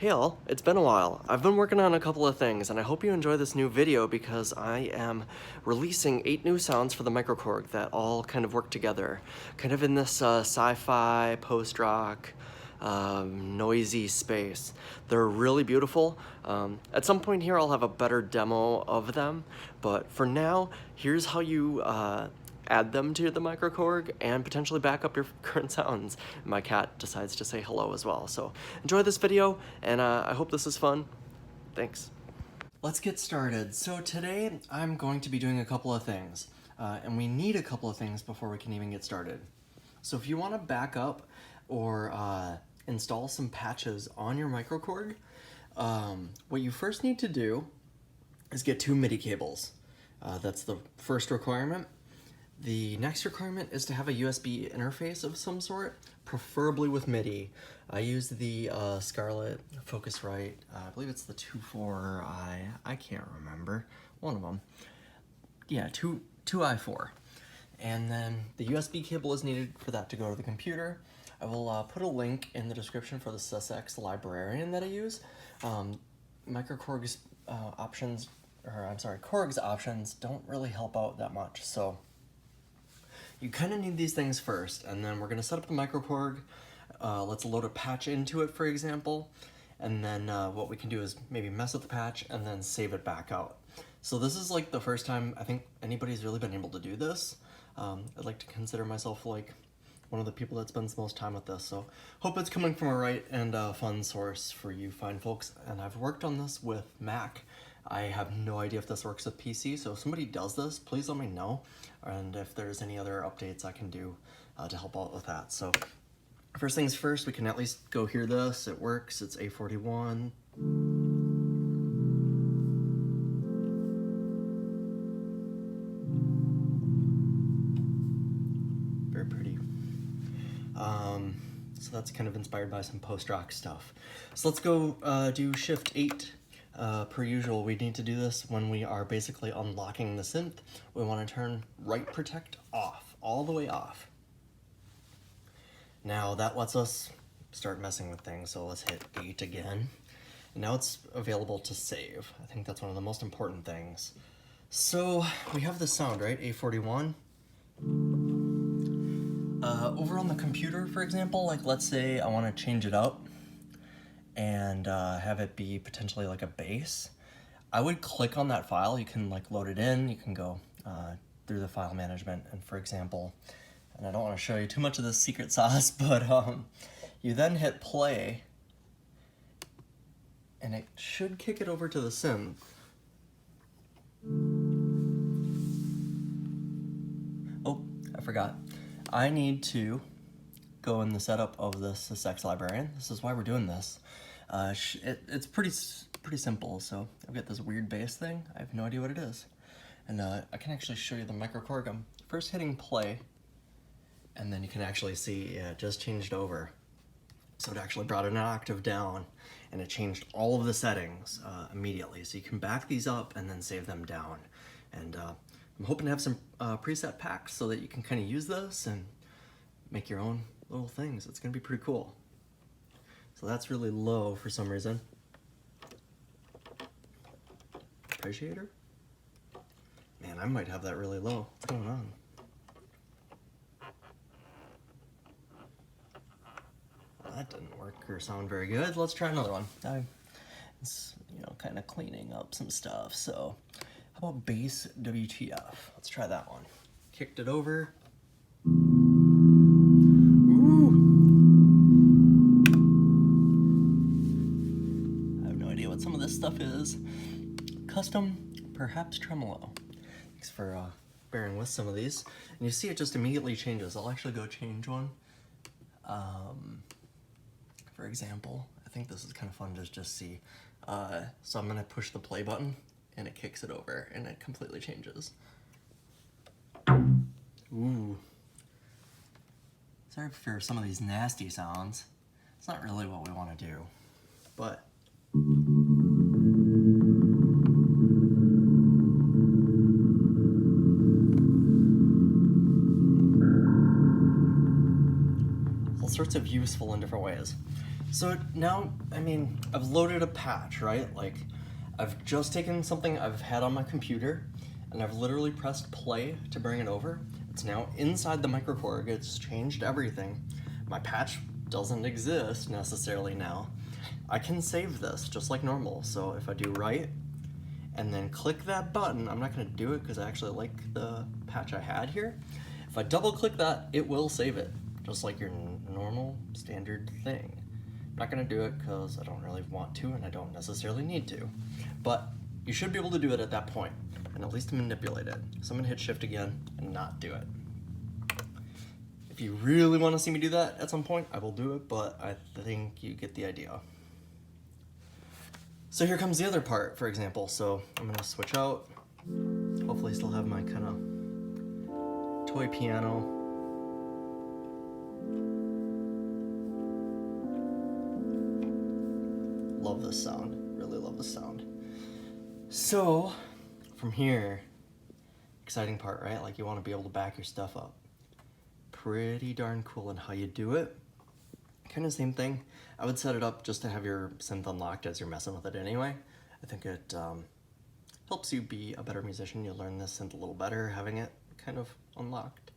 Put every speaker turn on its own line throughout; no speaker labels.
Hey all, it's been a while. I've been working on a couple of things, and I hope you enjoy this new video because I am releasing 8 new sounds for the MICROKORG that all kind of work together. Kind of in this sci-fi, post-rock, noisy space. They're really beautiful. At some point here I'll have a better demo of them, but for now, here's how you add them to the MICROKORG and potentially back up your current sounds. My cat decides to say hello as well. So enjoy this video, and I hope this is fun. Thanks. Let's get started. So today I'm going to be doing a couple of things, and we need a couple of things before we can even get started. So if you want to back up or install some patches on your MICROKORG, what you first need to do is get 2 MIDI cables. That's the first requirement. The next requirement is to have a USB interface of some sort, preferably with MIDI. I use the Scarlett Focusrite, I believe it's the 2.4i, I can't remember, one of them. Yeah, 2i4. And then the USB cable is needed for that to go to the computer. I will put a link in the description for the sysex librarian that I use. MICROKORG's options, or I'm sorry, Korg's options don't really help out that much, so you kind of need these things first, and then we're going to set up the MICROKORG. Let's load a patch into it, for example, and then what we can do is maybe mess with the patch and then save it back out. So this is like the first time I think anybody's really been able to do this. I'd like to consider myself like one of the people that spends the most time with this, so hope it's coming from a right and fun source for you fine folks. And I've worked on this with Mac. I have no idea if this works with PC, so if somebody does this, please let me know, and if there's any other updates I can do to help out with that. So first things first, we can at least go hear this. It works. It's A41. Very pretty. So that's kind of inspired by some post-rock stuff. So let's go do Shift 8. Per usual, we need to do this when we are basically unlocking the synth. We want to turn write protect off, all the way off. Now that lets us start messing with things, so let's hit 8 again. And now it's available to save. I think that's one of the most important things. So we have this sound, right? A41. Over on the computer, for example, like let's say I want to change it up and have it be potentially like a bass, I would click on that file. You can like load it in, you can go through the file management, and for example, and I don't want to show you too much of this secret sauce, but you then hit play, and it should kick it over to the synth. Oh, I forgot. I need to go in the setup of the sysex librarian. This is why we're doing this. It's pretty simple. So I've got this weird bass thing. I have no idea what it is. And I can actually show you the MICROKORG. I'm first hitting play, and then you can actually see it just changed over. So it actually brought it an octave down, and it changed all of the settings immediately. So you can back these up and then save them down. And I'm hoping to have some preset packs so that you can kind of use this and make your own little things. It's gonna be pretty cool. So that's really low for some reason. Appreciator? Man, I might have that really low. What's going on? Well, that didn't work or sound very good. Let's try another one. It's, you know, kind of cleaning up some stuff. So how about bass WTF? Let's try that one. Kicked it over. Some of this stuff is custom, perhaps tremolo. Thanks for bearing with some of these. And you see it just immediately changes. I'll actually go change one. For example, I think this is kind of fun to just see. So I'm gonna push the play button and it kicks it over and it completely changes. Ooh. Sorry for some of these nasty sounds. It's not really what we want to do, but all sorts of useful in different ways. So now, I mean, I've loaded a patch, right? Like, I've just taken something I've had on my computer, and I've literally pressed play to bring it over. It's now inside the MICROKORG. It's changed everything. My patch doesn't exist necessarily now. I can save this just like normal. So if I do right, and then click that button, I'm not gonna do it because I actually like the patch I had here. If I double click that, it will save it, just like your normal standard thing. I'm not gonna do it because I don't really want to and I don't necessarily need to. But you should be able to do it at that point and at least manipulate it. So I'm gonna hit shift again and not do it. If you really wanna see me do that at some point, I will do it, but I think you get the idea. So here comes the other part, for example. So I'm gonna switch out. Hopefully still have my kind of toy piano. Love this sound, really love this sound. So from here, exciting part, right? Like you wanna be able to back your stuff up. Pretty darn cool in how you do it. Kind of same thing. I would set it up just to have your synth unlocked as you're messing with it anyway. I think it helps you be a better musician. You learn this synth a little better, having it kind of unlocked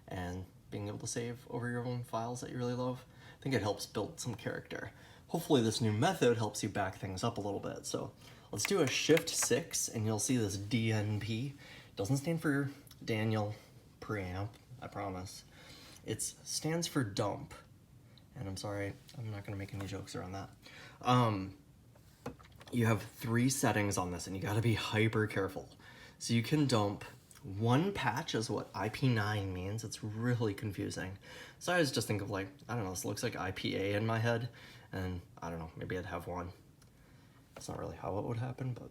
and being able to save over your own files that you really love. I think it helps build some character. Hopefully this new method helps you back things up a little bit. So let's do a shift 6 and you'll see this DNP. It doesn't stand for Daniel preamp, I promise. It stands for dump. And I'm sorry, I'm not gonna make any jokes around that. You have 3 settings on this and you gotta be hyper careful. So you can dump 1 patch is what IP9 means. It's really confusing. So I always just think of like, I don't know, this looks like IPA in my head. And I don't know, maybe I'd have 1. That's not really how it would happen, but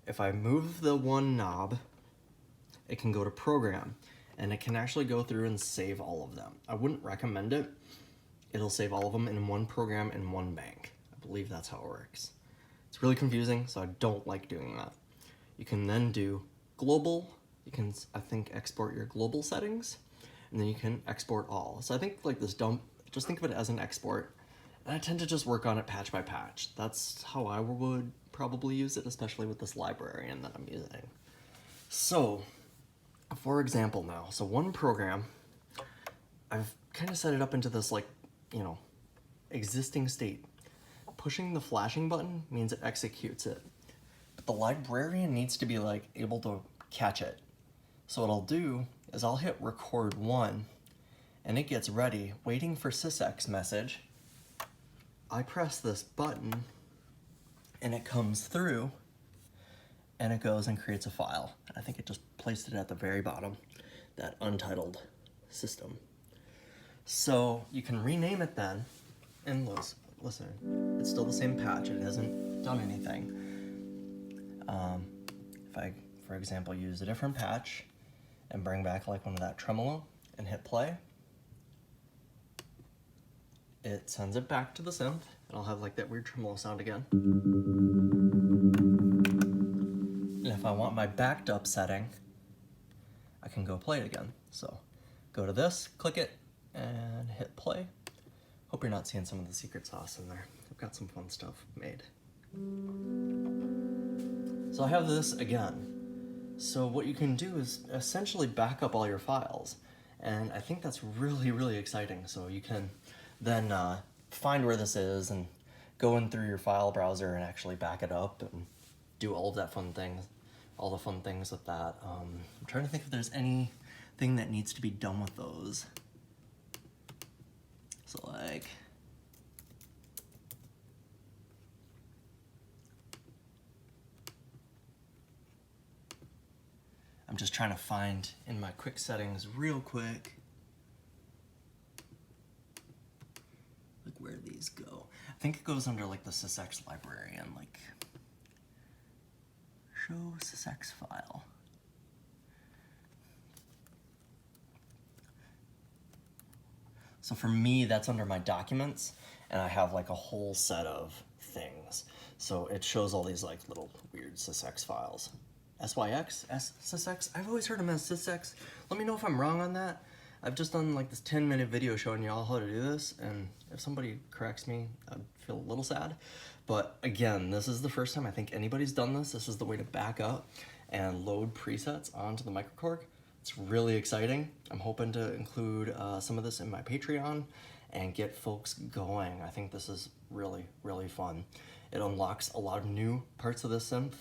if I move the 1 knob, it can go to program and it can actually go through and save all of them. I wouldn't recommend it. It'll save all of them in 1 program in 1 bank. I believe that's how it works. It's really confusing, so I don't like doing that. You can then do global. You can, I think, export your global settings, and then you can export all. So I think like this dump, just think of it as an export. And I tend to just work on it patch by patch. That's how I would probably use it, especially with this librarian that I'm using. So, for example now, so 1 program, I've kind of set it up into this like, you know, existing state. Pushing the flashing button means it executes it. But the librarian needs to be like able to catch it. So what I'll do is I'll hit record 1 and it gets ready, waiting for sysex message. I press this button and it comes through and it goes and creates a file. I think it just placed it at the very bottom, that untitled system. So you can rename it then, and listen, it's still the same patch, it hasn't done anything. If I, for example, use a different patch and bring back like one of that tremolo and hit play, it sends it back to the synth, and I'll have like that weird tremolo sound again. And if I want my backed up setting, I can go play it again. So go to this, click it, and hit play. Hope you're not seeing some of the secret sauce in there. I've got some fun stuff made. So I have this again. So what you can do is essentially back up all your files. And I think that's really, really exciting. So you can then find where this is and go in through your file browser and actually back it up and do all of that fun things, all the fun things with that. I'm trying to think if there's anything that needs to be done with those. So like, I'm just trying to find in my quick settings real quick, like where these go. I think it goes under like the sysex librarian, like show sysex file. So for me, that's under my documents, and I have like a whole set of things. So it shows all these like little weird sysex files. SYX, sysex, I've always heard them as sysex. Let me know if I'm wrong on that. I've just done like this 10-minute video showing y'all how to do this, and if somebody corrects me, I'd feel a little sad. But again, this is the first time I think anybody's done this. This is the way to back up and load presets onto the MICROKORG. It's really exciting. I'm hoping to include some of this in my Patreon and get folks going. I think this is really, really fun. It unlocks a lot of new parts of the synth.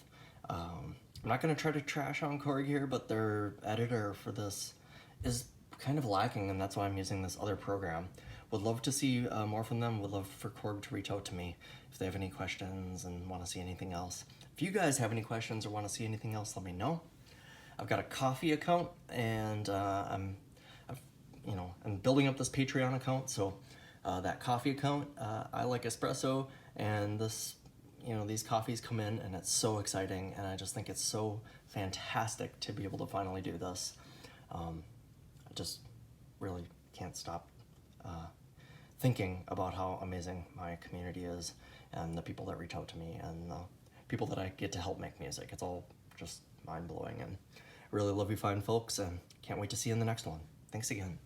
I'm not gonna try to trash on Korg here, but their editor for this is kind of lacking, and that's why I'm using this other program. Would love to see more from them. Would love for Korg to reach out to me if they have any questions and want to see anything else. If you guys have any questions or want to see anything else, let me know. I've got a Coffee account, and I'm building up this Patreon account. So that Coffee account, I like espresso, and this, these coffees come in, and it's so exciting, and I just think it's so fantastic to be able to finally do this. I just really can't stop thinking about how amazing my community is, and the people that reach out to me, and the people that I get to help make music. It's all just mind-blowing, and really love you fine folks, and can't wait to see you in the next one. Thanks again.